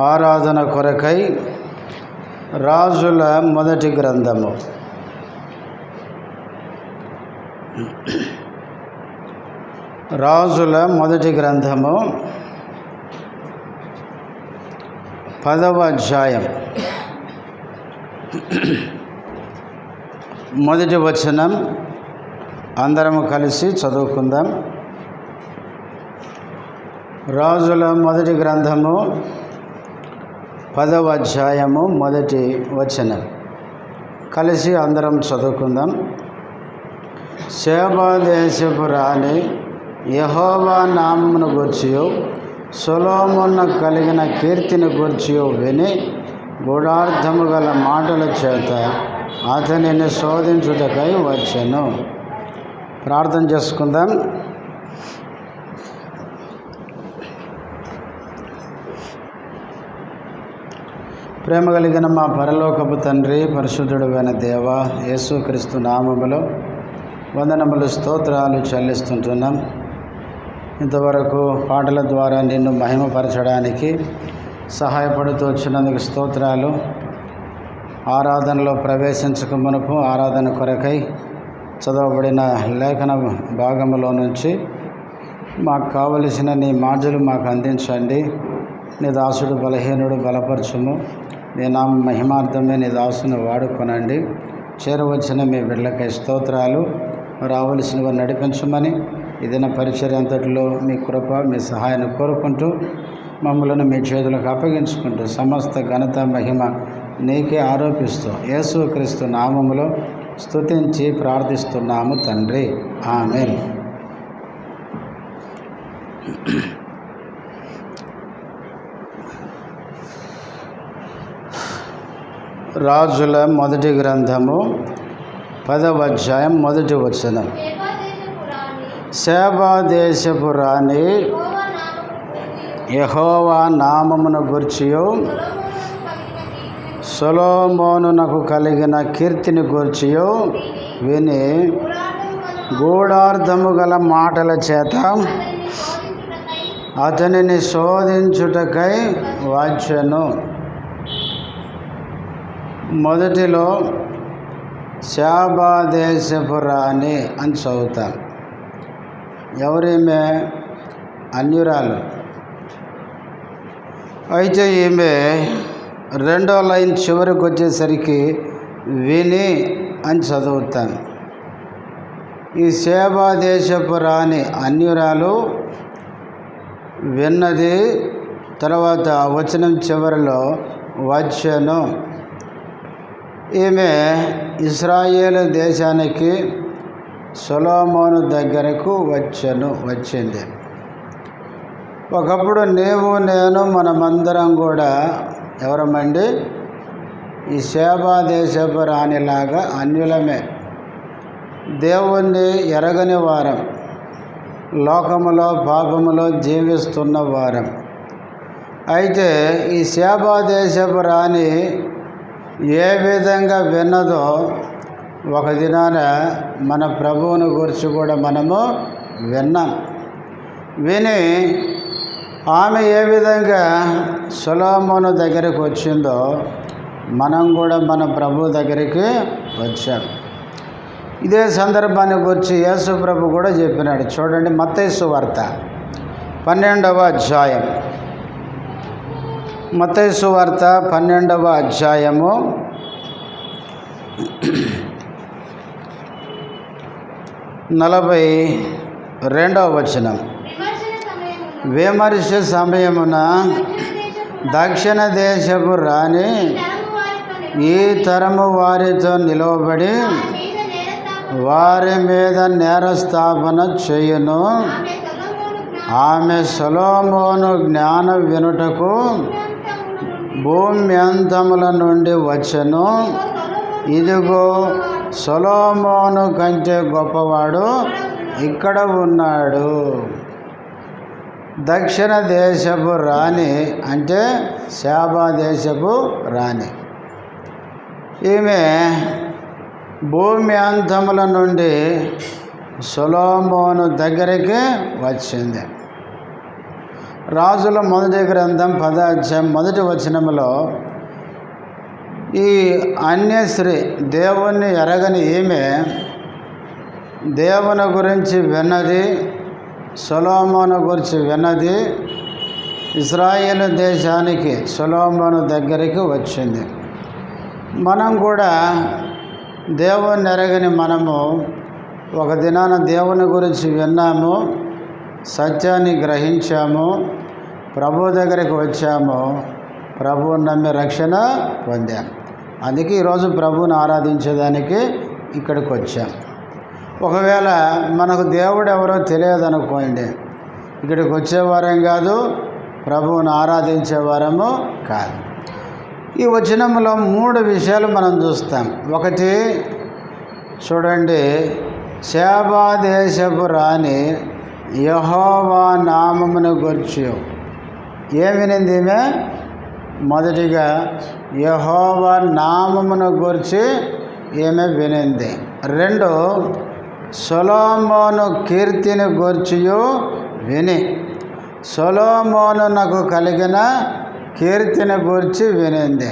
ఆరాధన కొరకై రాజుల మొదటి గ్రంథము. రాజుల మొదటి గ్రంథము 10వ అధ్యాయం మొదటి వచనం అందరము కలిసి చదువుకుందాం. రాజుల మొదటి గ్రంథము 10వ అధ్యాయము మొదటి వచనం కలిసి అందరం చదువుకుందాం. షేబా దేశపు రాణి యెహోవా నామమును గూర్చియు సొలొమోను కలిగిన కీర్తిని గూర్చియు విని గూఢార్థము గల మాటల చేత అతనిని శోధించుటకై వచ్చెను. ప్రార్థన చేసుకుందాం. ప్రేమ కలిగిన మా పరలోకపు తండ్రి, పరిశుద్ధుడైన దేవ, యేసుక్రీస్తు నామములో వందనములు స్తోత్రాలు చెల్లిస్తుంటున్నాం. ఇంతవరకు పాటల ద్వారా నిన్ను మహిమపరచడానికి సహాయపడుతూ వచ్చినందుకు స్తోత్రాలు. ఆరాధనలో ప్రవేశించక మునుపు ఆరాధన కొరకై చదవబడిన లేఖన భాగములో నుంచి మాకు కావలసిన నీ మాటలు మాకు అందించండి. నీ దాసుడు బలహీనుడు, బలపరచుము. నీ నామ మహిమార్థమే నీ దాసుని వాడుకొనండి. చేరవచ్చిన మీ బిడ్డలకై స్తోత్రాలు. రావలసినవి నడిపించమని ఇదిన పరిచర్య అంతటిలో మీ కృప, మీ సహాయాన్ని కోరుకుంటూ మమ్మలను మీ చేతులకు అప్పగించుకుంటూ సమస్త ఘనత మహిమ నీకే ఆరోపిస్తూ యేసుక్రీస్తు నామములో స్తుతించి ప్రార్థిస్తున్నాము తండ్రి, ఆమేన్. రాజుల మొదటి గ్రంథము 10వ అధ్యాయం మొదటి వచనం. షేబా దేశపు రాణి యెహోవా నామమును గూర్చియు సొలొమోనునకు కలిగిన కీర్తిని గూర్చియు విని గూఢార్థము గల మాటల చేత అతనిని శోధించుటకై వచ్చెను. మొదటిలో షేబా దేశపు రాణి అని చదువుతాం. ఎవరీమె? అన్యురాలు. అయితే ఈమె రెండో లైన్ చివరికి వచ్చేసరికి విని అని చదువుతాం. ఈ షేబా దేశపు రాణి అన్యురాలు విన్నది. తర్వాత వచనం చివరిలో వచ్చెను. ఈమె ఇశ్రాయేలు దేశానికి సొలొమోను దగ్గరకు వచ్చింది. ఒకప్పుడు నీవు నేను మనమందరం కూడా ఎవరమండి? ఈ షేబా దేశపు రాణిలాగా అన్యులమే, దేవుణ్ణి ఎరగని వారం, లోకములో పాపములో జీవిస్తున్న వారం. అయితే ఈ షేబా దేశపు రాణి ఏ విధంగా విన్నదో ఒక దినాన మన ప్రభువుని గురించి కూడా మనము విన్నాం. విని ఆమె ఏ విధంగా సొలొమోను దగ్గరికి వచ్చిందో మనం కూడా మన ప్రభు దగ్గరికి వచ్చాం. ఇదే సందర్భాన్ని గురించి యేసు ప్రభు కూడా చెప్పినాడు. చూడండి, మత్తయి సువార్త 12వ అధ్యాయం. మత్తయి సువార్త 12వ అధ్యాయము 42వ వచనం. విమర్శ సమయమున దక్షిణ దేశపు రాణి ఈ తరము వారితో నిలవబడి వారి మీద నేరస్థాపన చేయును. ఆమె సొలొమోను జ్ఞాన వినుటకు భూమి అంతముల నుండి వచ్చెను. ఇదిగో సొలొమోను కంటే గొప్పవాడు ఇక్కడ ఉన్నాడు. దక్షిణ దేశపు రాణి అంటే షేబా దేశపు రాణి. ఈమె భూమి అంతముల నుండి సొలొమోను దగ్గరికి వచ్చింది. రాజుల మొదటి గ్రంథం 10వ అధ్యాయం మొదటి వచనములో ఈ అన్యశ్రీ దేవుణ్ణి ఎరగని ఈమె దేవుని గురించి విన్నది, సొలొమోను గురించి విన్నది, ఇశ్రాయేలు దేశానికి సొలొమోను దగ్గరికి వచ్చింది. మనం కూడా దేవుణ్ణి ఎరగని మనము ఒక దినాన దేవుని గురించి విన్నాము, సత్యాన్ని గ్రహించాము, ప్రభు దగ్గరికి వచ్చాము, ప్రభువుని నమ్మి రక్షణ పొందాము. అందుకే ఈరోజు ప్రభువుని ఆరాధించేదానికి ఇక్కడికి వచ్చాం. ఒకవేళ మనకు దేవుడు ఎవరో తెలియదనుకోండి, ఇక్కడికి వచ్చేవారేం కాదు, ప్రభువుని ఆరాధించేవారము కాదు. ఈ వచనంలో 3 విషయాలు మనం చూస్తాం. ఒకటి చూడండి, షేబా దేశపు రాణి యెహోవా నామమును గూర్చి ఏం వినింది ఈమె? మొదటిగా యెహోవా నామమును గూర్చి ఈమె వినింది. 2 సొలొమోను కీర్తిని గూర్చియు విని సొలొమోనునకు కలిగిన కీర్తిని గూర్చి వినింది.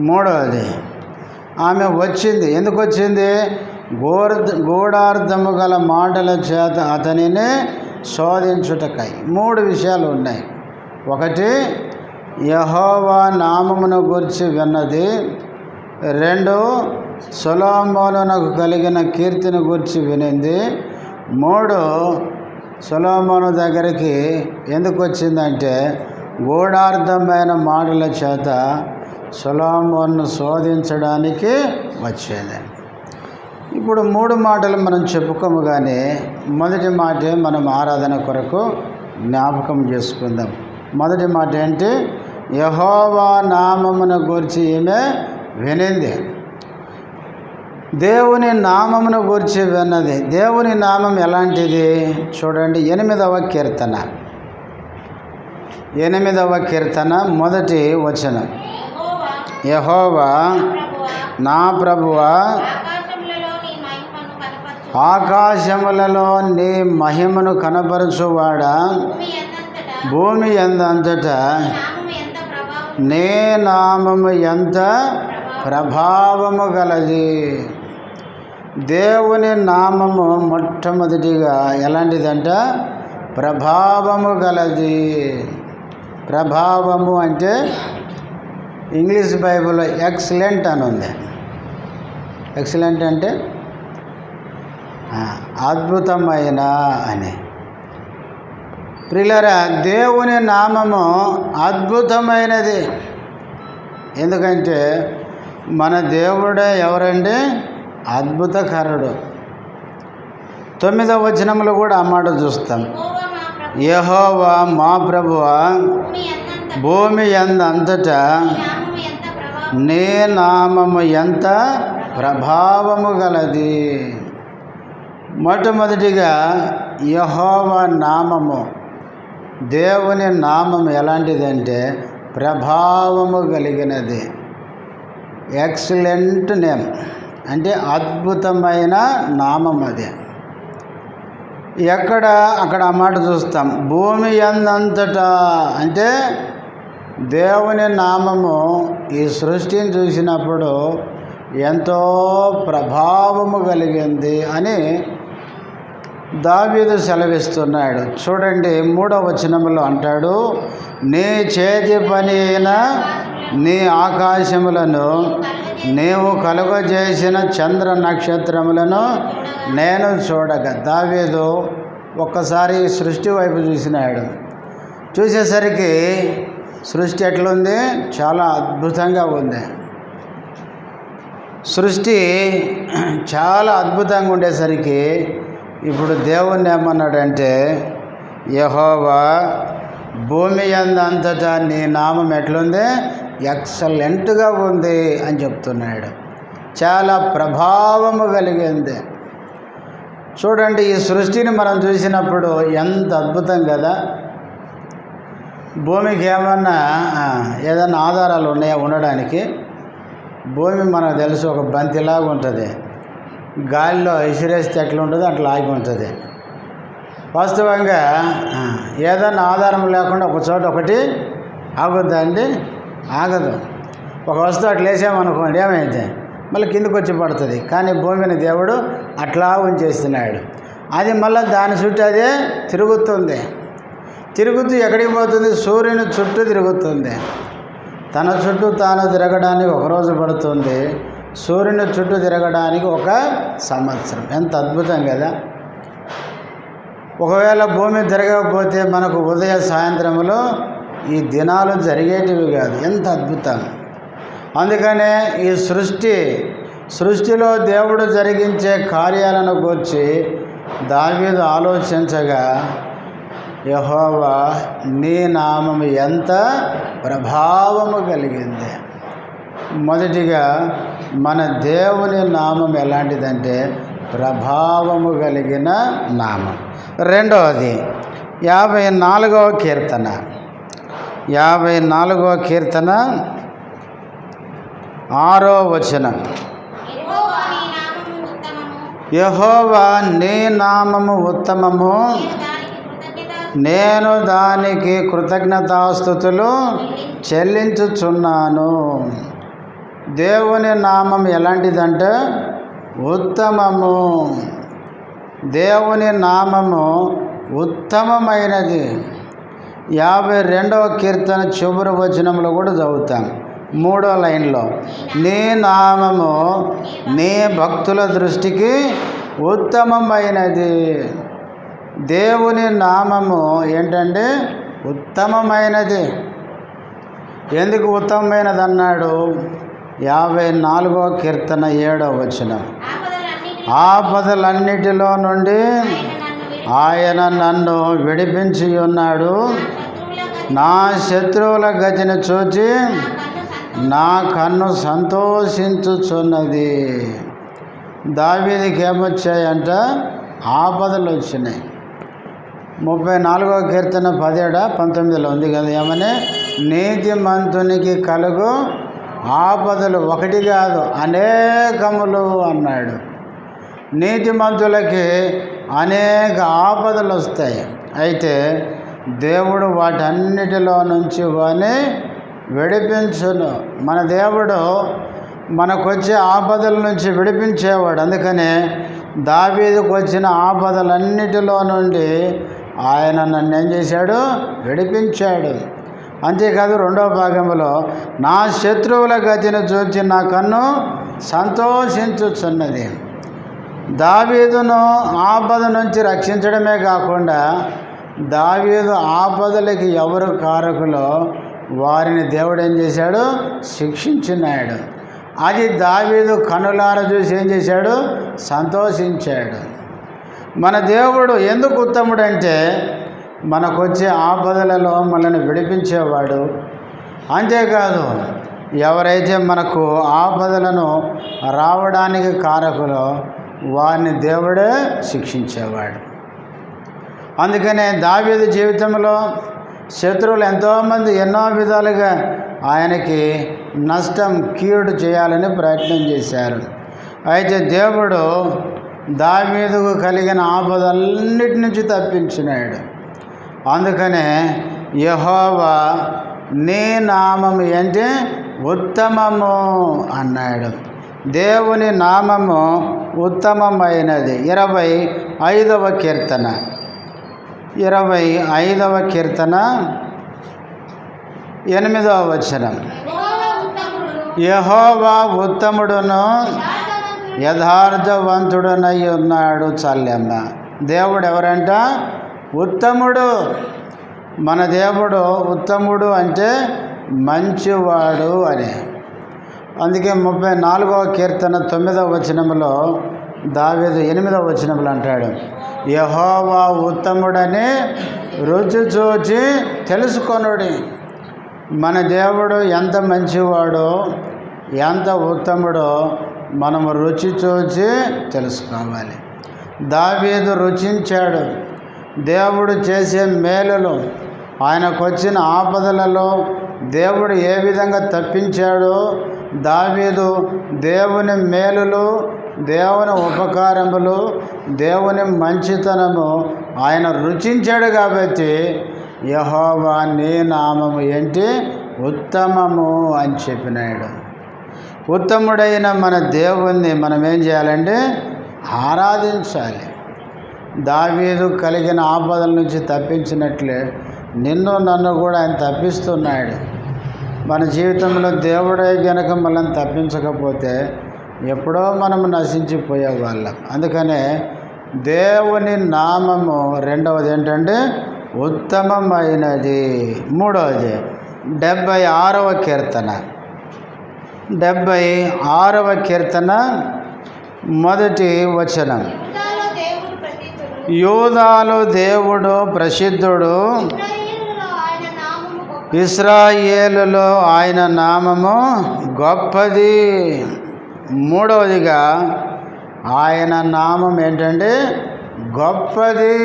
3వది ఆమె వచ్చింది. ఎందుకు వచ్చింది? గూఢార్థము గల మాటల చేత అతనిని శోధించుటకై. 3 విషయాలు ఉన్నాయి. ఒకటి యెహోవా నామమును గూర్చి విన్నది, 2 సొలొమోనునకు కలిగిన కీర్తిని గూర్చి వినింది, 3 సొలొమోను దగ్గరికి ఎందుకు వచ్చిందంటే గూఢార్థమైన మాటల చేత సొలొమోనును శోధించడానికి వచ్చేది. ఇప్పుడు 3 మాటలు మనం చెప్పుకోము, కానీ మొదటి మాటే మనం ఆరాధన కొరకు జ్ఞాపకం చేసుకుందాం. మొదటి మాట ఏంటి? యెహోవా నామమును గూర్చి ఈమె వినింది. దేవుని నామమును గూర్చి విన్నది. దేవుని నామం ఎలాంటిది? చూడండి, 8వ కీర్తన 8వ కీర్తన మొదటి వచనం. యెహోవా నా ప్రభువా, ఆకాశములలో నీ మహిమను కనపరచువాడా, భూమి ఎందంతటా నీ నామము ఎంత ప్రభావము గలది. దేవుని నామము మొట్టమొదటిగా ఎలాంటిదంట? ప్రభావము గలది. ప్రభావము అంటే ఇంగ్లీష్ బైబిల్లో ఎక్సలెంట్ అని ఉంది. ఎక్సలెంట్ అంటే అద్భుతమైన అని. ప్రియులారా, దేవుని నామము అద్భుతమైనది. ఎందుకంటే మన దేవుడే ఎవరండి? అద్భుతకరుడు. 9వ వచనంలో కూడా ఆ మాట చూస్తాం. యెహోవా మా ప్రభువా, భూమి యందంతటా నీ నామము ఎంత ప్రభావము గలది. మొట్టమొదటిగా యెహోవా నామము, దేవుని నామం ఎలాంటిదంటే ప్రభావము కలిగినది. ఎక్సలెంట్ నేమ్ అంటే అద్భుతమైన నామం అది. అక్కడ ఆ మాట చూస్తాం. భూమి యందంతటా అంటే దేవుని నామము ఈ సృష్టిని చూసినప్పుడు ఎంతో ప్రభావము కలిగింది అని దావీదు సెలవిస్తున్నాడు. చూడండి, 3వ వచనంలో అంటాడు, నీ చేతి పని అయిన నీ ఆకాశములను నీవు కలుగజేసిన చంద్ర నక్షత్రములను నేను చూడగా. దావీదు ఒక్కసారి సృష్టి వైపు చూసినాడు. చూసేసరికి సృష్టి ఎట్లుంది? చాలా అద్భుతంగా ఉంది. సృష్టి చాలా అద్భుతంగా ఉండేసరికి ఇప్పుడు దేవుణ్ణి ఏమన్నాడంటే, యెహోవా భూమి యందంతటా నీ నామం ఎట్లుంది? ఎక్సలెంట్గా ఉంది అని చెప్తున్నాడు. చాలా ప్రభావము కలిగింది. చూడండి, ఈ సృష్టిని మనం చూసినప్పుడు ఎంత అద్భుతం కదా. భూమికి ఏదన్నా ఆధారాలు ఉన్నాయా ఉండడానికి? భూమి మనకు తెలుసు, ఒక బంతిలాగా ఉంటుంది. గాలిలో ఇసిరేస్తే ఎట్లా ఉంటుందో అట్లా ఆగి ఉంటుంది. వాస్తవంగా ఏదన్నా ఆధారం లేకుండా ఒక చోట ఒకటి ఆగుద్దా అండి? ఆగదు. ఒక వస్తువు అట్లా వేసామనుకోండి, ఏమైంది? మళ్ళీ కిందకు వచ్చి పడుతుంది. కానీ భూమిని దేవుడు అట్లా ఉంచేస్తున్నాడు. అది మళ్ళీ దాని చుట్టూ అదే తిరుగుతుంది. తిరుగుతూ ఎక్కడికి పోతుంది? సూర్యుని చుట్టూ తిరుగుతుంది. తన చుట్టూ తాను తిరగడానికి ఒకరోజు పడుతుంది, సూర్యుని చుట్టూ తిరగడానికి 1 సంవత్సరం. ఎంత అద్భుతం కదా! ఒకవేళ భూమి తిరగకపోతే మనకు ఉదయ సాయంత్రంలో ఈ దినాలు జరిగేటివి కాదు. ఎంత అద్భుతం! అందుకనే ఈ సృష్టిలో దేవుడు జరిగించే కార్యాలను గురించి దావీదు ఆలోచించగా, యెహోవా నీ నామము ఎంత ప్రభావము కలిగింది. మొదటిగా మన దేవుని నామం ఎలాంటిదంటే ప్రభావము కలిగిన నామం. రెండవది 54వ కీర్తన. 54వ కీర్తన 6వ వచనం. యెహోవా నీ నామము ఉత్తమము, నేను దానికి కృతజ్ఞతాస్తుతులు చెల్లించుచున్నాను. దేవుని నామం ఎలాంటిదంటే ఉత్తమము. దేవుని నామము ఉత్తమమైనది. 52వ కీర్తన చివరి వచనంలో కూడా చదువుతాం, 3వ లైన్లో, నీ నామము నీ భక్తుల దృష్టికి ఉత్తమమైనది. దేవుని నామము ఏంటంటే ఉత్తమమైనది. ఎందుకు ఉత్తమమైనది అన్నాడు? 54వ కీర్తన 7వ వచనం, ఆపదలన్నిటిలో నుండి ఆయన నన్ను విడిపించి ఉన్నాడు. నా శత్రువుల గతిని చూచి నా కన్ను సంతోషించుచున్నది. దావీదుకి ఏమొచ్చాయంట? ఆపదలు వచ్చినాయి. 34వ కీర్తన 17-19 ఉంది కదా, ఏమని? నీతిమంతునికి కలుగు ఆపదలు 1 కాదు అనేకములు అన్నాడు. నీతిమంతులకి అనేక ఆపదలు వస్తాయి. అయితే దేవుడు వాటన్నిటిలో నుంచి వాని విడిపించును. మన దేవుడు మనకొచ్చే ఆపదల నుంచి విడిపించేవాడు. అందుకనే దావీదుకు వచ్చిన ఆపదలన్నిటిలో నుండి ఆయన నన్ను ఏం చేశాడు? విడిపించాడు. అంతేకాదు 2వ భాగంలో, నా శత్రువుల గతిని చూచి నా కన్ను సంతోషించుచున్నది. దావీదును ఆపద నుంచి రక్షించడమే కాకుండా దావీదు ఆపదలకి ఎవరు కారకులో వారిని దేవుడు ఏం చేశాడు? శిక్షించినాడు. అది దావీదు కనులారా చూసి ఏం చేశాడు? సంతోషించాడు. మన దేవుడు ఎందుకు ఉత్తముడంటే మనకొచ్చే ఆపదలలో మనల్ని విడిపించేవాడు. అంతేకాదు ఎవరైతే మనకు ఆపదలను రావడానికి కారకులో వారిని దేవుడే శిక్షించేవాడు. అందుకనే దావీదు జీవితంలో శత్రువులు ఎంతోమంది ఎన్నో విధాలుగా ఆయనకి నష్టం, కీడు చేయాలని ప్రయత్నం చేశారు. అయితే దేవుడు దావీదుకు కలిగిన ఆపదలన్నిటి నుంచి తప్పించినాడు. అందుకనే యెహోవా నీ నామము అంటే ఉత్తమము అన్నాడు. దేవుని నామము ఉత్తమమైనది. 25వ కీర్తన 25వ కీర్తన 8వ వచనం, యెహోవా ఉత్తముడును యథార్థవంతుడునై ఉన్నాడు. చల్లెమ్మ, దేవుడు ఎవరంట? ఉత్తముడు. మన దేవుడు ఉత్తముడు అంటే మంచివాడు అని. అందుకే 34వ కీర్తన 9వ వచనంలో దావీదు 8వ వచనంలో అంటాడు, యెహోవా ఉత్తముడని రుచి చూచి తెలుసుకొనుడి. మన దేవుడు ఎంత మంచివాడో ఎంత ఉత్తముడో మనము రుచి చూచి తెలుసుకోవాలి. దావీదు రుచించాడు దేవుడు చేసే మేలులు, ఆయనకు వచ్చిన ఆపదలలో దేవుడు ఏ విధంగా తప్పించాడో దావీదు దేవుని మేలులు దేవుని ఉపకారములు, దేవుని మంచితనము ఆయన రుచించాడు కాబట్టి యెహోవా నీ నామము ఏంటి ఉత్తమము అని చెప్పినాడు. ఉత్తముడైన మన దేవుణ్ణి మనం ఏం చేయాలంటే ఆరాధించాలి. దావీదు కలిగిన ఆపదల నుంచి తప్పించినట్లే నిన్ను నన్ను కూడా ఆయన తప్పిస్తున్నాడు. మన జీవితంలో దేవుడే గనక మనల్ని తప్పించకపోతే ఎప్పుడో మనము నశించిపోయేవాళ్ళం. అందుకనే దేవుని నామము రెండవది ఏంటంటే ఉత్తమమైనది. మూడవది 76వ కీర్తన. 76వ కీర్తన మొదటి వచనం. యూదాలో దేవుడు ప్రసిద్ధుడు, ఇశ్రాయేలులో ఆయన నామము గొప్పది. మూడవదిగా ఆయన నామం ఏంటంటే గొప్పది.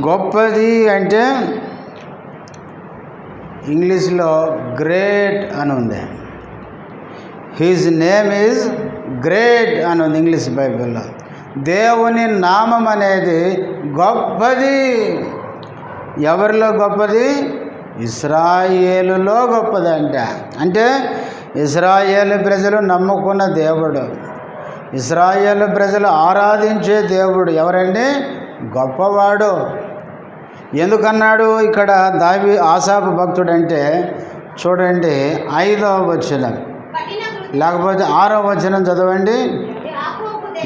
గొప్పది అంటే ఇంగ్లీష్లో గ్రేట్ అని ఉంది. హిజ్ నేమ్ ఈజ్ గ్రేట్ అని ఉంది ఇంగ్లీష్ బైబిల్లో. దేవుని నామం అనేది గొప్పది. ఎవరిలో గొప్పది? ఇశ్రాయేలులో గొప్పదంట. అంటే ఇశ్రాయేలు ప్రజలు నమ్ముకున్న దేవుడు, ఇశ్రాయేలు ప్రజలు ఆరాధించే దేవుడు ఎవరండి? గొప్పవాడు. ఎందుకన్నాడు ఇక్కడ ఆసాపు భక్తుడంటే? చూడండి 5వ వచనం లేకపోతే 6వ వచనం చదవండి.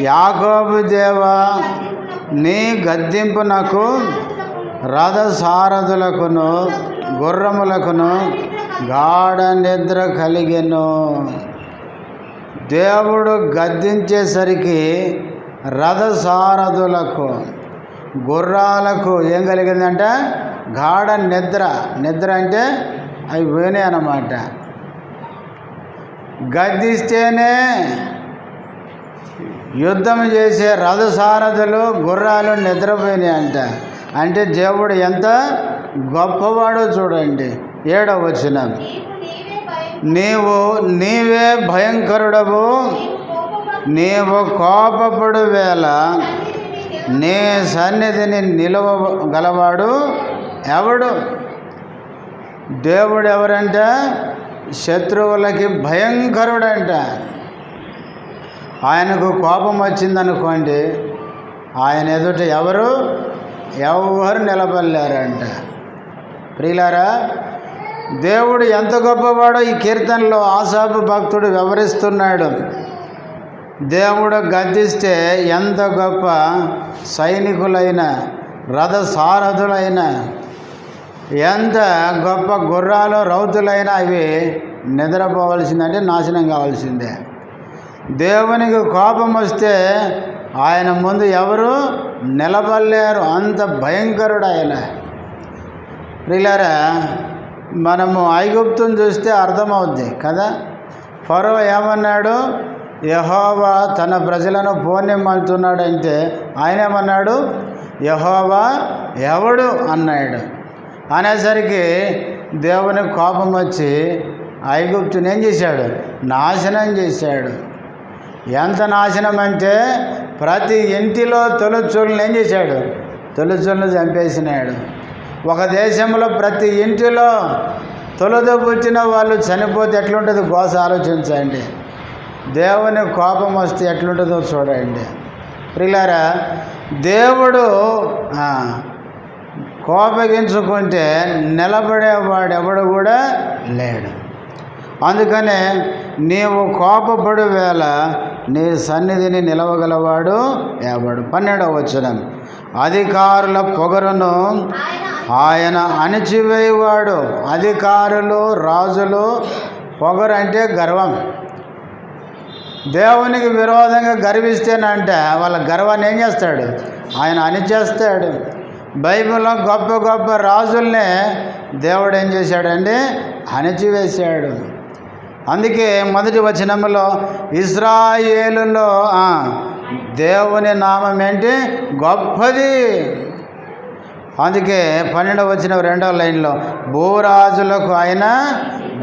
యాకోబు దేవా, నీ గద్దింపునకు రథసారథులకును గుర్రములకును గాఢ నిద్ర కలిగెను. దేవుడు గద్దించేసరికి రథసారథులకు గుర్రాలకు ఏం కలిగిందంటే గాఢ నిద్ర. నిద్ర అంటే అవి పోయినాయి అన్నమాట. గద్దిస్తేనే యుద్ధం చేసే రథసారథులు గుర్రాలు నిద్రపోయినాయి అంట. అంటే దేవుడు ఎంత గొప్పవాడో చూడండి. 7వ వచనం. నీవే భయంకరుడవు, నీవు కోపపడు వేళ నీ సన్నిధిని నిలవగలవాడు ఎవడు? దేవుడు ఎవరంట? శత్రువులకి భయంకరుడంట. ఆయనకు కోపం వచ్చిందనుకోండి, ఆయన ఎదుట ఎవరు నిలబడలేరంట. ప్రియులారా, దేవుడు ఎంత గొప్పవాడో ఈ కీర్తనలో ఆసాపు భక్తుడు వివరిస్తున్నాడు. దేవుడు గద్దిస్తే ఎంత గొప్ప సైనికులైన రథసారథులైన ఎంత గొప్ప గుర్రాలు రౌతులైన అవి నిద్రపోవలసిందంటే నాశనం కావాల్సిందే. దేవునికి కోపం వస్తే ఆయన ముందు ఎవరు నిలబడలేరు, అంత భయంకరుడు ఆయన. ప్రియులారా, మనము ఐగుప్తుని చూస్తే అర్థమవుద్ది కదా. ఫరో ఏమన్నాడు? యెహోవా తన ప్రజలను పోనిమ్మంటున్నాడంటే ఆయన ఏమన్నాడు? యెహోవా ఎవడు అన్నాడు. అనేసరికి దేవుని కోపం వచ్చి ఐగుప్తుని ఏం చేశాడు? నాశనం చేశాడు. ఎంత నాశనం అంటే ప్రతి ఇంటిలో తొలిచూళ్ళని ఏం చేశాడు? తొలిచూళ్ళను చంపేసినాడు. ఒక దేశంలో ప్రతి ఇంటిలో తొలుత పుట్టిన వాళ్ళు చనిపోతే ఎట్లుంటుందో గోస ఆలోచించండి. దేవుని కోపం వస్తే ఎట్లుంటుందో చూడండి. ప్రియులారా, దేవుడు కోపగించుకుంటే నిలబడేవాడు ఎవడు కూడా లేడు. అందుకనే నీవు కోపపడు వేళ నీ సన్నిధిని నిలవగలవాడు ఎవడు? 12వ వచనం. అధికారుల పొగరును ఆయన అణిచివేయవాడు. అధికారులు, రాజులు పొగరు అంటే గర్వం. దేవునికి విరోధంగా గర్విస్తేనంటే వాళ్ళ గర్వాన్ని ఏం చేస్తాడు? ఆయన అణిచేస్తాడు. బైబిల్లో గొప్ప గొప్ప రాజుల్నే దేవుడు ఏం చేశాడంటే అణిచివేశాడు. అందుకే మొదటి వచనంలో ఇశ్రాయేలులో దేవుని నామం ఏంటి? గొప్పది. అందుకే 12వ వచనం 2వ లైన్లో భూరాజులకు ఆయన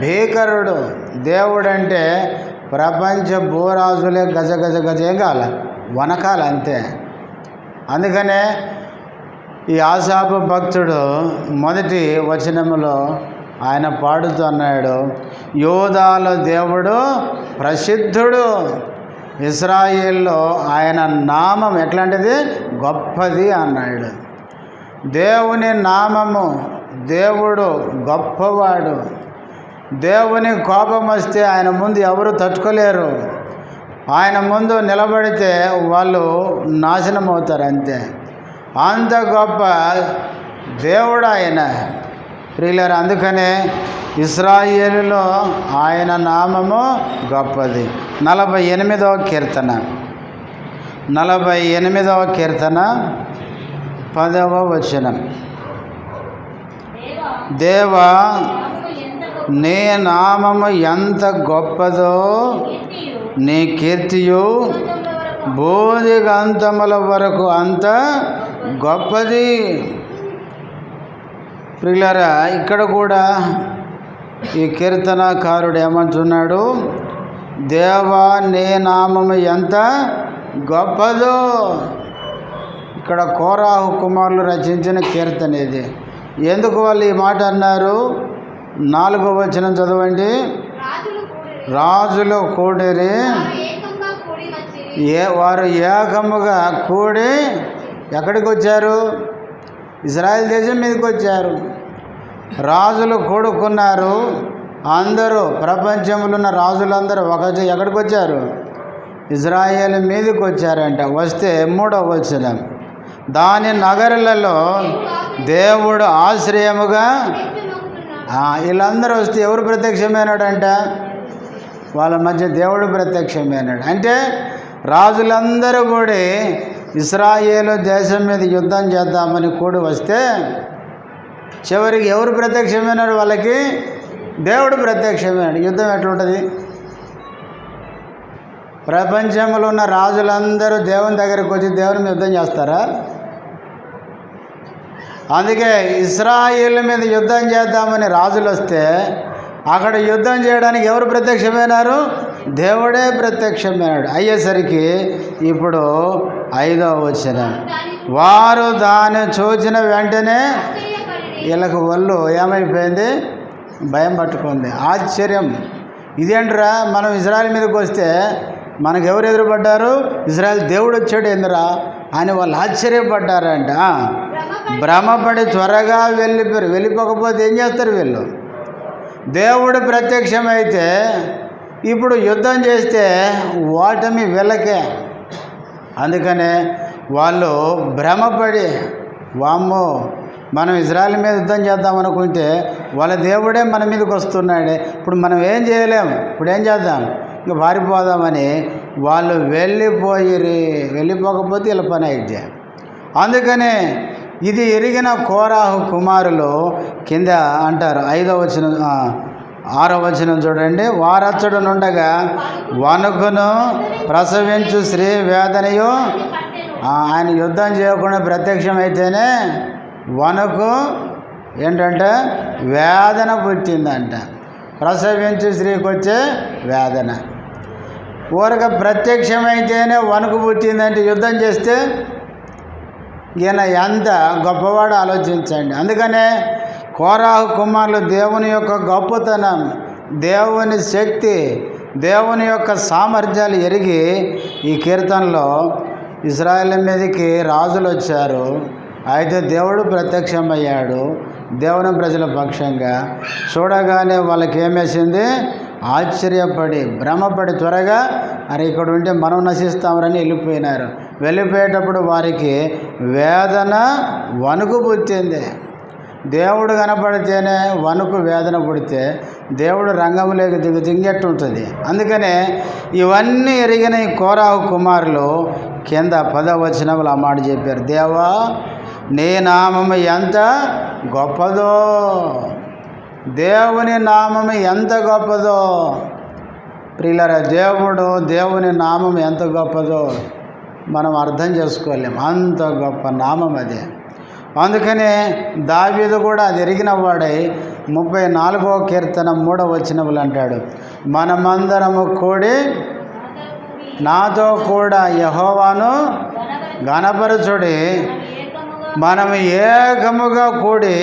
భీకరుడు. దేవుడు అంటే ప్రపంచ భూరాజులే గజ గజ గజ ఏం కావాలి, వనకాల అంతే. అందుకనే ఈ ఆసాపు భక్తుడు మొదటి వచనములో ఆయన పాడుతూ అన్నాడు, యోధాల దేవుడు ప్రసిద్ధుడు, ఇశ్రాయేల్లో ఆయన నామం ఎట్లాంటిది, గొప్పది అన్నాడు. దేవుని నామము, దేవుడు గొప్పవాడు. దేవుని కోపం వస్తే ఆయన ముందు ఎవరు తట్టుకోలేరు. ఆయన ముందు నిలబడితే వాళ్ళు నాశనం అవుతారు అంతే. అంత గొప్ప దేవుడు ఆయన ప్రియులారా. అందుకనే ఇశ్రాయేలులో ఆయన నామము గొప్పది. 48వ కీర్తన 10వ వచనం, దేవా నీ నామము ఎంత గొప్పదో, నీ కీర్తియు భూదిగంతముల వరకు అంత గొప్పది. ప్రియులారా, ఇక్కడ కూడా ఈ కీర్తనకారుడు ఏమంటున్నాడు, దేవా నీ నామము ఎంత గొప్పదో. ఇక్కడ కోరాహు కుమారులు రచించిన కీర్తన ఇది. ఎందుకు వాళ్ళు ఈ మాట అన్నారు? 4వ వచనం చదవండి. రాజులు కూడిరి, వారు ఏకముగా కూడి ఎక్కడికి వచ్చారు? ఇశ్రాయేల్ దేశం మీదకి వచ్చారు. రాజులు కూడుకున్నారు. అందరూ ప్రపంచంలో ఉన్న రాజులందరూ ఎక్కడికి వచ్చారు? ఇశ్రాయేల్ మీదకి వచ్చారంట. వస్తే 3వ వచనం, దాని నగరులలో దేవుడు ఆశ్రయముగా. వీళ్ళందరూ వస్తే ఎవరు ప్రత్యక్షమైనాడంట? వాళ్ళ మధ్య దేవుడు ప్రత్యక్షమైనాడు. అంటే రాజులందరూ కూడా ఇశ్రాయేలు దేశం మీద యుద్ధం చేద్దామని కూడి వస్తే చివరికి ఎవరు ప్రత్యక్షమైనాడు? వాళ్ళకి దేవుడు ప్రత్యక్షమైనాడు. యుద్ధం ఎట్లుంటుంది? ప్రపంచంలో ఉన్న రాజులందరూ దేవుని దగ్గరికి వచ్చి దేవుని మీద యుద్ధం చేస్తారా? అందుకే ఇశ్రాయేలు మీద యుద్ధం చేద్దామని రాజులు వస్తే అక్కడ యుద్ధం చేయడానికి ఎవరు ప్రత్యక్షమైనారు? దేవుడే ప్రత్యక్షమైనాడు. అయ్యేసరికి ఇప్పుడు 5వ వచనం, వారు దాన్ని చూచిన వెంటనే వీళ్ళకి ఒళ్ళు ఏమైపోయింది? భయం పట్టుకుంది, ఆశ్చర్యం. ఇదేంట్రా, మనం ఇశ్రాయేల్ మీదకి వస్తే మనకు ఎవరు ఎదురుపడ్డారు? ఇశ్రాయేల్ దేవుడు వచ్చాడు ఎందురా అని వాళ్ళు ఆశ్చర్యపడ్డారంట. భ్రమపడి త్వరగా వెళ్ళిపోయారు. వెళ్ళిపోకపోతే ఏం చేస్తారు వీళ్ళు? దేవుడు ప్రత్యక్షమైతే ఇప్పుడు యుద్ధం చేస్తే ఓటమి వీళ్ళకే. అందుకనే వాళ్ళు భ్రమపడి, వామ్మో మనం ఇశ్రాయేల్ మీద యుద్ధం చేద్దాం అనుకుంటే వాళ్ళ దేవుడే మన మీదకి వస్తున్నాడే, ఇప్పుడు మనం ఏం చేయలేం, ఇప్పుడు ఏం చేద్దాం, ఇంకా పారిపోదామని వాళ్ళు వెళ్ళిపోకపోతే వీళ్ళ పని అయితే. అందుకనే ఇది ఎరిగిన కోరాహు కుమారులు కింద అంటారు 5వ వచనం 6వ వచనం చూడండి, వారచ్చడు నుండగా వణుకును ప్రసవించు స్త్రీ వేదనయు. ఆయన యుద్ధం చేయకుండా ప్రత్యక్షమైతేనే వణుకు ఏంటంటే వేదన పుట్టిందంట. ప్రసవించు స్త్రీకి వచ్చే వేదన. ఊరక ప్రత్యక్షమైతేనే వణుకు పుట్టిందంటే యుద్ధం చేస్తే ఈయన ఎంత గొప్పవాడు ఆలోచించండి. అందుకనే కోరాహు కుమారులు దేవుని యొక్క గొప్పతనం, దేవుని శక్తి, దేవుని యొక్క సామర్థ్యాలు ఎరిగి ఈ కీర్తనలో ఇశ్రాయేల్ మీదకి రాజులు వచ్చారు. అయితే దేవుడు ప్రత్యక్షమయ్యాడు దేవుని ప్రజల పక్షంగా. చూడగానే వాళ్ళకి ఏమేసింది? ఆశ్చర్యపడి భ్రమపడి త్వరగా అరే ఇక్కడ ఉంటే మనం నశిస్తామని వెళ్ళిపోయినారు. వెళ్ళిపోయేటప్పుడు వారికి వేదన వణుకు పుట్టింది. దేవుడు కనపడితేనే వణుకు వేదన పుడితే దేవుడు రంగంలోకి దిగెట్టు ఉంటుంది. అందుకనే ఇవన్నీ ఎరిగిన ఈ కోరాహు కుమారులు కింద 10వ వచనంలో ఆ మాట చెప్పారు, దేవా నీ నామము ఎంత గొప్పదో, దేవుని నామము ఎంత గొప్పదో. ప్రియులారా, దేవుని నామం ఎంత గొప్పదో మనం అర్థం చేసుకోలేం. అంత గొప్ప నామం అది. అందుకనే దావీదు కూడా అది ఎరిగిన వాడై 34వ కీర్తన 3వ వచనములు అంటాడు, మనమందరము కూడి నాతో కూడా యెహోవాను ఘనపరచుడి, మనం ఏకముగా కూడి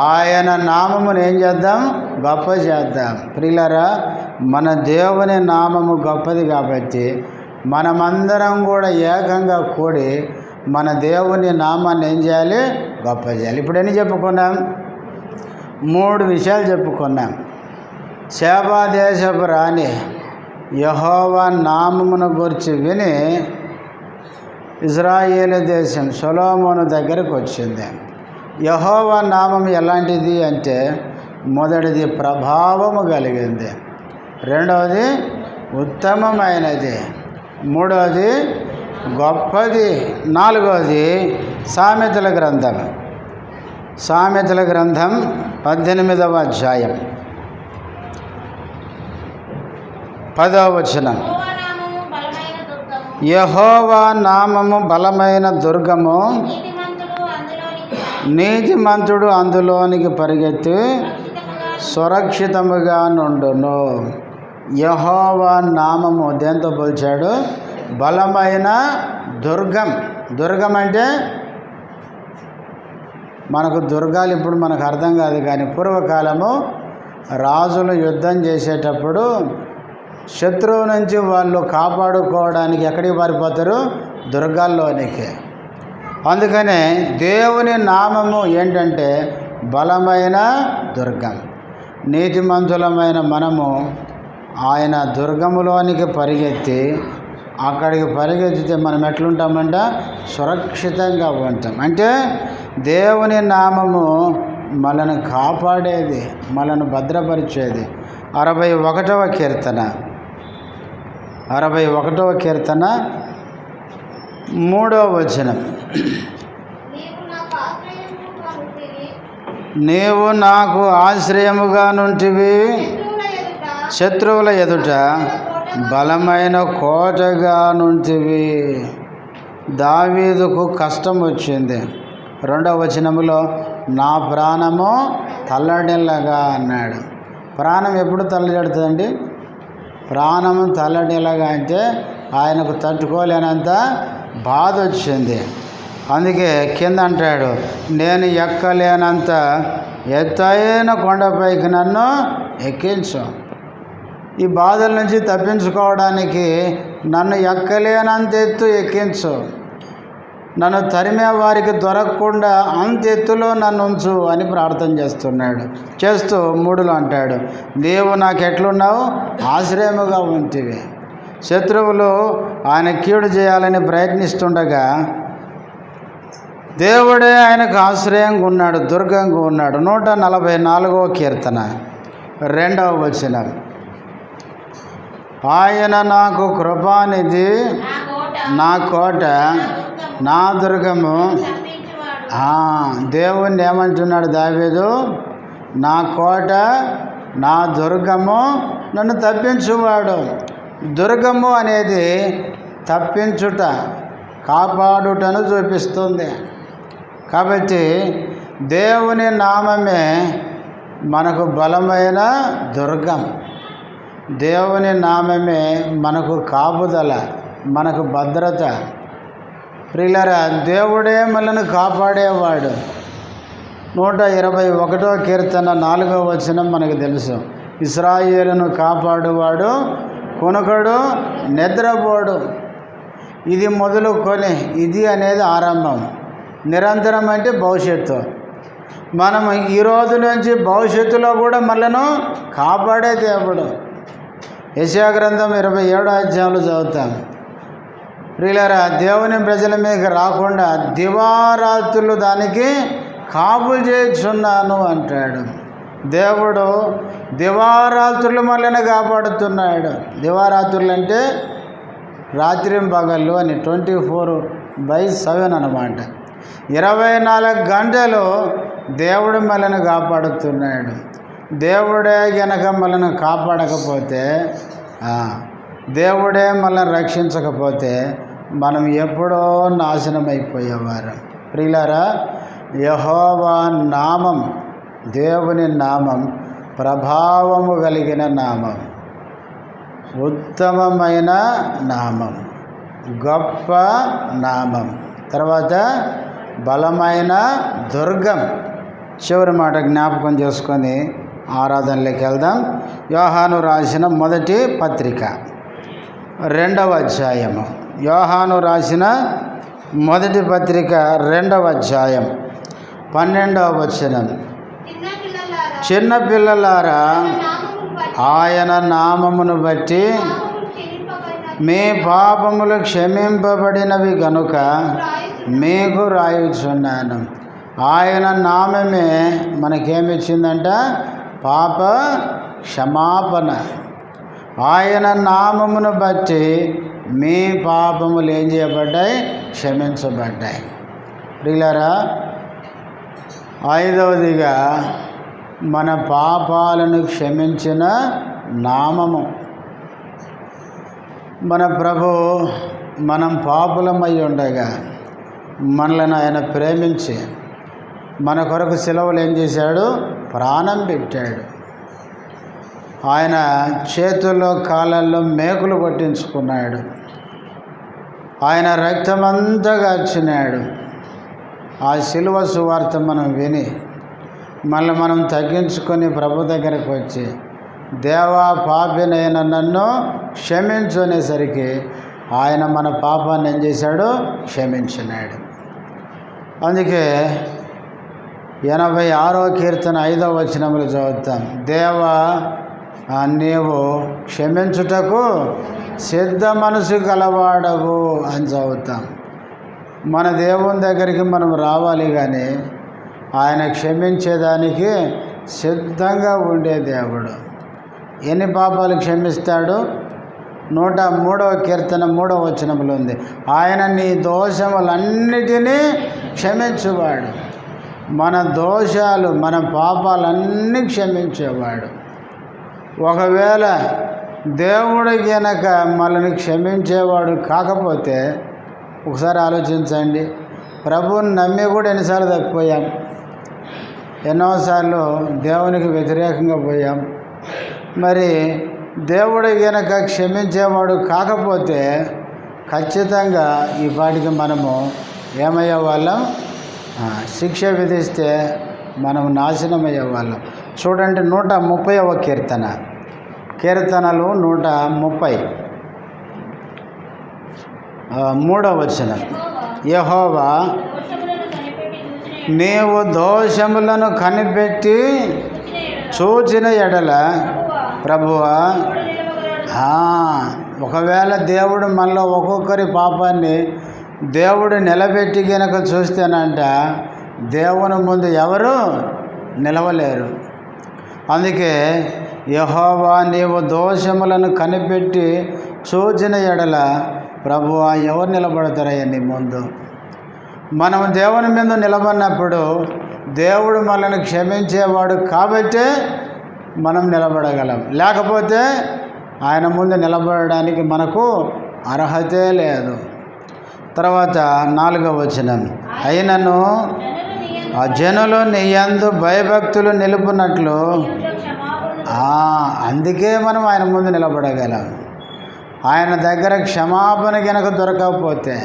ఆయన నామమును ఏం చేద్దాం, గొప్ప చేద్దాం. ప్రియులారా, మన దేవుని నామము గొప్పది కాబట్టి మనమందరం కూడా ఏకంగా కూడి మన దేవుని నామాన్ని ఏం చేయాలి, గొప్ప చేయాలి. ఇప్పుడు ఎన్ని చెప్పుకున్నాం, 3 విషయాలు చెప్పుకున్నాం. షేబా దేశపు రాణి యెహోవా నామమును గురించి విని ఇజ్రాయేలు దేశం సొలొమోను దగ్గరకు వచ్చింది. యెహోవా నామం ఎలాంటిది అంటే, మొదటిది ప్రభావము కలిగింది, రెండవది ఉత్తమమైనది, మూడవది గొప్పది, నాలుగవది సామెతల గ్రంథం. సామెతల గ్రంథం 18వ అధ్యాయం 10వ వచనం, యెహోవా నామము బలమైన దుర్గము, నీతిమంతుడు అందులోనికి పరిగెత్తి సురక్షితముగా నుండును. యెహోవా నామము దేంతో పోల్చాడు, బలమైన దుర్గం. దుర్గం అంటే మనకు దుర్గాలు ఇప్పుడు మనకు అర్థం కాదు, కానీ పూర్వకాలము రాజులు యుద్ధం చేసేటప్పుడు శత్రువు నుంచి వాళ్ళు కాపాడుకోవడానికి ఎక్కడికి పారిపోతారు, దుర్గాల్లోనికి. అందుకనే దేవుని నామము ఏంటంటే బలమైన దుర్గం. నీతిమంతులమైన మనము ఆయన దుర్గములోనికి పరిగెత్తి, అక్కడికి పరిగెత్తితే మనం ఎట్లుంటామంట, సురక్షితంగా ఉంటాం. అంటే దేవుని నామము మనను కాపాడేది, మనను భద్రపరిచేది. 61వ కీర్తన 3వ వచనం, నీవు నాకు ఆశ్రయముగా నుంటివి, శత్రువుల ఎదుట బలమైన కోటగా నుంటివి. దావీదుకు కష్టం వచ్చింది. 2వ వచనములో నా ప్రాణము తల్లడిల్లగా అన్నాడు. ప్రాణం ఎప్పుడు తల్లడిల్లుతుందండి? ప్రాణము తల్లడిల్లగా అంటే ఆయనకు తట్టుకోలేనంత బాధ వచ్చింది. అందుకే కింద అంటాడు, నేను ఎక్కలేనంత ఎత్తైన కొండపైకి నన్ను ఎక్కించు. ఈ బాధల నుంచి తప్పించుకోవడానికి నన్ను ఎక్కలేనంత ఎత్తు ఎక్కించు, నన్ను తరిమే వారికి దొరకకుండా అంత ఎత్తులో నన్ను ఉంచు అని ప్రార్థన చేస్తూ 3లో అంటాడు, నీవు నాకు ఎట్లున్నావు, ఆశ్రయముగా ఉంటివి. శత్రువులు ఆయన కీడు చేయాలని ప్రయత్నిస్తుండగా దేవుడే ఆయనకు ఆశ్రయంగా ఉన్నాడు, దుర్గంగా ఉన్నాడు. 144వ కీర్తన 2వ వచనం, ఆయన నాకు కృపానిధి, నా కోట, నా దుర్గము. దేవుణ్ణి ఏమంటున్నాడు దావీదు, నా కోట, నా దుర్గము, నన్ను తప్పించువాడు. దుర్గము అనేది తప్పించుట, కాపాడుటను చూపిస్తుంది. కాబట్టి దేవుని నామమే మనకు బలమైన దుర్గం. దేవుని నామమే మనకు కాపుదల, మనకు భద్రత. ప్రియులారా, దేవుడే మనల్ని కాపాడేవాడు. 121వ కీర్తన 4వ వచనం మనకు తెలుసు, ఇశ్రాయేలును కాపాడువాడు కొనుకడు నిద్రపోడు. ఇది మొదలుకొని, ఇది అనేది ఆరంభం, నిరంతరం అంటే భవిష్యత్తు. మనం ఈ రోజు నుంచి భవిష్యత్తులో కూడా మనలను కాపాడే దేవుడు. యెషయా గ్రంథం 27వ అధ్యాయంలో చదువుతాం. ప్రియులారా, దేవుని ప్రజల మీదకి రాకుండా దివారాత్రులు దానికి కాపులు చేయుచున్నాను అంటాడు. దేవుడు దివారాత్రులు మనల్ని కాపాడుతున్నాడు. దివారాత్రులు అంటే రాత్రి పగళ్ళు అని 24/7 అన్నమాట. 24 గంటలు దేవుడు మనల్ని కాపాడుతున్నాడు. దేవుడే గనక మనల్ని కాపాడకపోతే, దేవుడే మనల్ని రక్షించకపోతే మనం ఎప్పుడో నాశనం అయిపోయేవారు. ప్రియులారా, యెహోవా నామం, దేవుని నామం ప్రభావము కలిగిన నామం, ఉత్తమమైన నామం, గొప్ప నామం, తర్వాత బలమైన దుర్గం. చివరి మాట జ్ఞాపకం చేసుకొని ఆరాధనలోకి వెళ్దాం. యోహాను రాసిన మొదటి పత్రిక 2వ అధ్యాయము. యోహాను రాసిన మొదటి పత్రిక 2వ అధ్యాయం 12వ వచనం. చిన్నపిల్లలారా, ఆయన నామమును బట్టి మీ పాపములు క్షమింపబడినవి గనుక మీకు రాయుచున్నాను. ఆయన నామమే మనకేమిచ్చిందంట? పాప క్షమాపణ. ఆయన నామమును బట్టి మీ పాపములు ఏం చేయబడ్డాయి? క్షమించబడ్డాయి. ప్రియులారా, 5వదిగా మన పాపాలను క్షమించిన నామము. మన ప్రభు మనం పాపులమై ఉండగా మనలను ఆయన ప్రేమించి మన కొరకు సిలువలో ఏం చేశాడు? ప్రాణం పెట్టాడు. ఆయన చేతుల్లో కాళ్ళల్లో మేకులు కొట్టించుకున్నాడు. ఆయన రక్తమంతా కార్చినాడు. ఆ సిలువ సువార్త మనం విని మళ్ళీ మనం తగ్గించుకొని ప్రభు దగ్గరకు వచ్చి, దేవా పాపినైన నన్ను క్షమించు అనేసరికి ఆయన మన పాపాన్ని ఏం చేశాడు? క్షమించినాడు. అందుకే 86వ కీర్తన 5వ వచనములు చదువుతాం. దేవా, నీవు క్షమించుటకు సిద్ధ మనసు గలవాడవు అని చదువుతాం. మన దేవుని దగ్గరికి మనం రావాలి, కానీ ఆయన క్షమించేదానికి సిద్ధంగా ఉండే దేవుడు. ఎన్ని పాపాలు క్షమిస్తాడు? 103వ కీర్తన 3వ వచనములో ఉంది, ఆయన నీ దోషములన్నిటినీ క్షమించువాడు. మన దోషాలు, మన పాపాలన్నీ క్షమించేవాడు. ఒకవేళ దేవుడు గనక మనల్ని క్షమించేవాడు కాకపోతే, ఒకసారి ఆలోచించండి, ప్రభువుని నమ్మి కూడా ఎన్నిసార్లు తప్పిపోయాం, ఎన్నోసార్లు దేవునికి వ్యతిరేకంగా పోయాం. మరి దేవుడు గనక క్షమించేవాడు కాకపోతే ఖచ్చితంగా ఈ పాటికి మనము ఏమయ్యే వాళ్ళం? శిక్ష విధిస్తే మనం నాశనమయ్యే వాళ్ళం. చూడండి, 130వ కీర్తన, కీర్తనలు 130, 3వ వచనం. యెహోవా, నీవు దోషములను కనిపెట్టి చూచిన ఎడల, ప్రభువా, ఒకవేళ దేవుడు మనలో ఒక్కొక్కరి పాపాన్ని దేవుడు నిలబెట్టి గనక చూస్తేనంట, దేవుని ముందు ఎవరు నిలవలేరు. అందుకే యెహోవా, నీవు దోషములను కనిపెట్టి చూచిన ఎడల, ప్రభువా, ఎవరు నిలబడతారయ్యా నీ ముందు? మనం దేవుని మీద నిలబడినప్పుడు దేవుడు మనల్ని క్షమించేవాడు కాబట్టే మనం నిలబడగలం. లేకపోతే ఆయన ముందు నిలబడడానికి మనకు అర్హతే లేదు. తర్వాత 4వ వచనం. అయినను ఆ జనులు నీ యందు భయభక్తులు నిలుపునట్లు, అందుకే మనం ఆయన ముందు నిలబడగలం. ఆయన దగ్గర క్షమాపణ గనక దొరకకపోతే,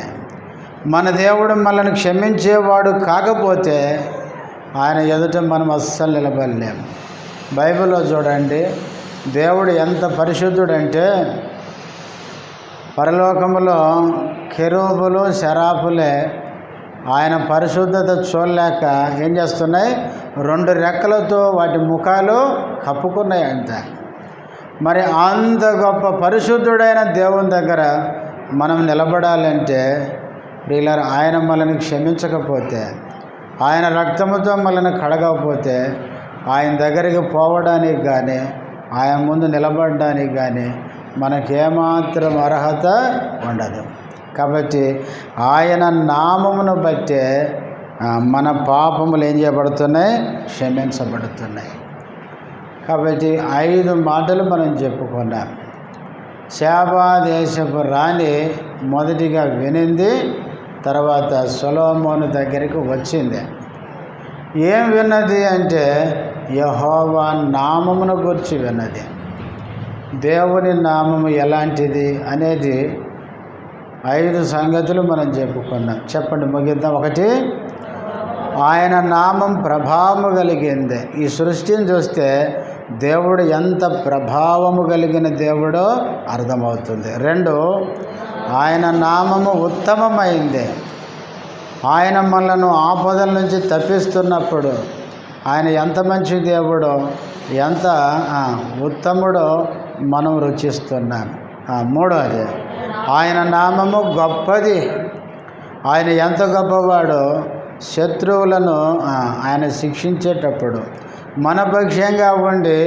మన దేవుడు మనల్ని క్షమించేవాడు కాకపోతే ఆయన ఎదుట మనం అస్సలు నిలబడలేం. బైబిల్లో చూడండి, దేవుడు ఎంత పరిశుద్ధుడంటే, పరలోకములో కెరూబులు శరాఫులే ఆయన పరిశుద్ధత చూడలేక ఏం చేస్తున్నాయి? 2 రెక్కలతో వాటి ముఖాలు కప్పుకున్నాయి అంట. మరి అంత గొప్ప పరిశుద్ధుడైన దేవుని దగ్గర మనం నిలబడాలంటే, ప్రియులారా, ఆయన మనల్ని క్షమించకపోతే, ఆయన రక్తముతో మనల్ని కడగకపోతే, ఆయన దగ్గరికి పోవడానికి కానీ ఆయన ముందు నిలబడడానికి కానీ మనకేమాత్రం అర్హత ఉండదు. కాబట్టి ఆయన నామమును బట్టే మన పాపములు ఏం చేయబడుతున్నాయి? క్షమించబడుతున్నాయి. కాబట్టి 5 మాటలు మనం చెప్పుకున్నాం. శాబా దేశపు రాణి మొదటిగా వినింది, తర్వాత సొలొమోను దగ్గరికి వచ్చింది. ఏం విన్నది అంటే యెహోవా నామమును గురించి విన్నది. దేవుని నామము ఎలాంటిది అనేది 5 సంగతులు మనం చెప్పుకున్నాం. చెప్పండి, ముగిద్దాం. 1, ఆయన నామం ప్రభావము కలిగింది. ఈ సృష్టిని చూస్తే దేవుడు ఎంత ప్రభావము కలిగిన దేవుడో అర్థమవుతుంది. 2, ఆయన నామము ఉత్తమమైంది. ఆయన మనలను ఆపదల నుంచి తప్పిస్తున్నప్పుడు ఆయన ఎంత మంచి దేవుడో, ఎంత ఉత్తముడో మనం రుచిస్తున్నాం. 3, ఆయన నామము గొప్పది. ఆయన ఎంత గొప్పవాడో శత్రువులను ఆయన శిక్షించేటప్పుడు, మనపక్షంగా ఉండి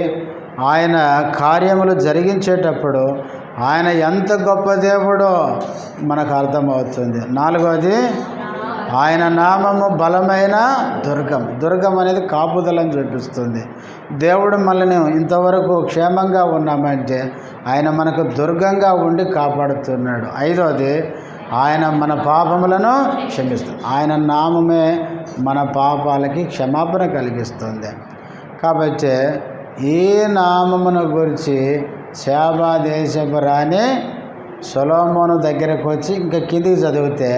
ఆయన కార్యములు జరిగించేటప్పుడు ఆయన ఎంత గొప్ప దేవుడో మనకు అర్థమవుతుంది. 4, ఆయన నామము బలమైన దుర్గం. దుర్గం అనేది కాపుదలను చూపిస్తుంది. దేవుడు మనల్ని ఇంతవరకు క్షేమంగా ఉన్నామంటే ఆయన మనకు దుర్గంగా ఉండి కాపాడుతున్నాడు. 5, ఆయన మన పాపములను క్షమిస్తుంది. ఆయన నామమే మన పాపాలకి క్షమాపణ కలిగిస్తుంది. కాబట్టి ఈ నామమును గురించి షేబా దేశపు రాణి సొలొమోను దగ్గరకు వచ్చి ఇంకా కిందికి చదివితే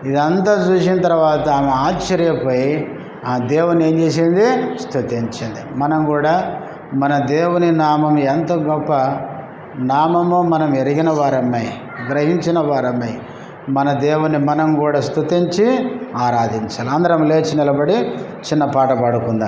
ఇదంతా చూసిన తర్వాత ఆమె ఆశ్చర్యపోయి ఆ దేవుని ఏం చేసింది? స్తుతించింది. మనం కూడా మన దేవుని నామం ఎంత గొప్ప నామమో మనం ఎరిగిన వారమై, గ్రహించిన వారమై మన దేవుని మనం కూడా స్తుతించి ఆరాధించాలి. అందరం లేచి నిలబడి చిన్న పాట పాడుకుందాం.